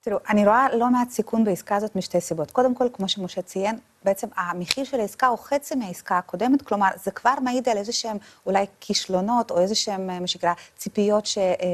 תראו, אני רואה לא מעט סיכון בעסקה הזאת משתי סיבות. קודם כל, כמו שמשה ציין, בעצם המחיר של העסקה הוא חצי מהעסקה הקודמת, כלומר, זה כבר מעיד על איזה שהם אולי כישלונות או איזה שהם, מה שנקרא, ציפיות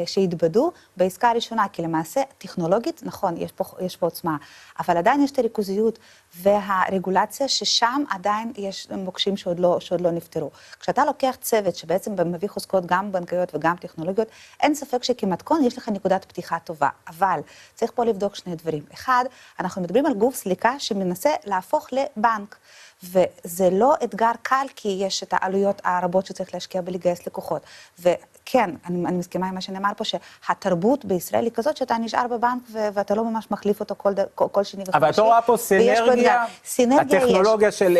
שהתבדו בעסקה הראשונה, כי למעשה, טכנולוגית, נכון, יש פה עוצמה, אבל עדיין יש את הריכוזיות והרגולציה ששם עדיין יש מוקשים שעוד לא נפתרו. כשאתה לוקח צוות שבעצם מביא חוזקות גם בנקאיות וגם טכנולוגיות, אין ספק שכמתכון יש לך נקודת פתיחה טובה, אבל צריך פה לבדוק שני דברים. אחד, אנחנו מדברים על גוף סליקה שמנסה להפוך לבנק, וזה לא אתגר קל, כי יש את העלויות הרבות שצריך להשקיע בלגייס לקוחות. וכן, אני מסכימה עם מה שנאמר פה, שהתרבות בישראל היא כזאת שאתה נשאר בבנק, ואתה לא ממש מחליף אותו כל שני וחמישי. אבל אתה רואה פה סינרגיה, הטכנולוגיה של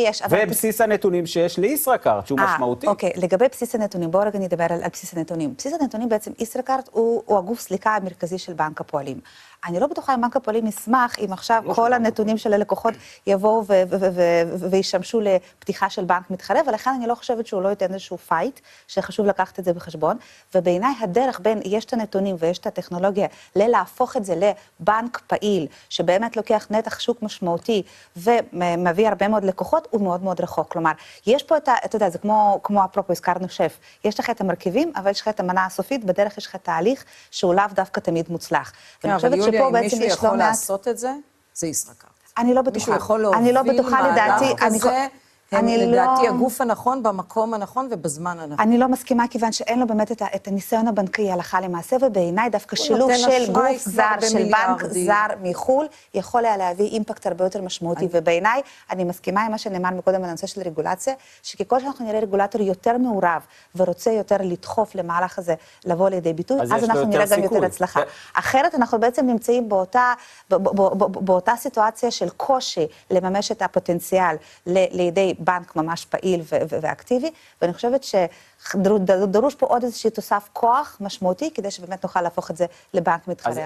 אש, ובסיס הנתונים שיש לישראכרט, שהוא משמעותי. אוקיי, לגבי בסיס הנתונים, בואו רגע נדבר על בסיס הנתונים. בסיס הנתונים בעצם, ישראכרט הוא הגוף סליקה המרכזי של בנק הפועלים. אני לא בטוחה אם בנק הפועלים ישמח, אם עכשיו כל הנתונים של הלקוחות יבואו וישמשו לפתיחה של בנק מתחרה, ולכן אני לא חושבת שהוא לא ייתן איזשהו פייט, שחשוב לקחת את זה בחשבון, ובעיניי הדרך בין יש את הנתונים ויש את הטכנולוגיה, להפוך את זה לבנק פעיל, שבאמת לוקח נתח שוק משמעותי, ומביא הרבה מאוד לקוחות, הוא מאוד מאוד רחוק. כלומר, יש פה אתה יודע, זה כמו אפרופו, הזכרנו שף, יש לך את המרכיבים, אבל יש לך את המנה הסופית, בדרך יש לך תהליך שהוא לאו דווקא תמיד מוצלח. ואני חושבת שפה בעצם יש לא מעט... לעשות את זה, זה ישראכרט. אני לא בטוחה. מישהו יכול להוביל מהלך כזה, לדעתי הגוף הנכון, במקום הנכון ובזמן הנכון. אני לא מסכימה, כיוון שאין לו באמת את הניסיון הבנקאי הלכה למעשה, ובעיניי דווקא שילוב של גוף זר, של בנק זר מחול, יכול היה להביא אימפקט הרבה יותר משמעותי, ובעיניי אני מסכימה עם מה שנאמר מקודם על הנושא של רגולציה, שככל שאנחנו נראה רגולטור יותר מעורב, ורוצה יותר לדחוף למהלך הזה לבוא לידי ביטוי, אז אנחנו נראה גם יותר הצלחה. אחרת אנחנו בעצם נמצאים באותה סיטואציה של קושי לממש את הפוטנציאל לידי בנק ממש פעיל ואקטיבי, ואני חושבת שדרוש פה עוד איזושהי תוסף כוח משמעותי, כדי שבאמת נוכל להפוך את זה לבנק מתחרה.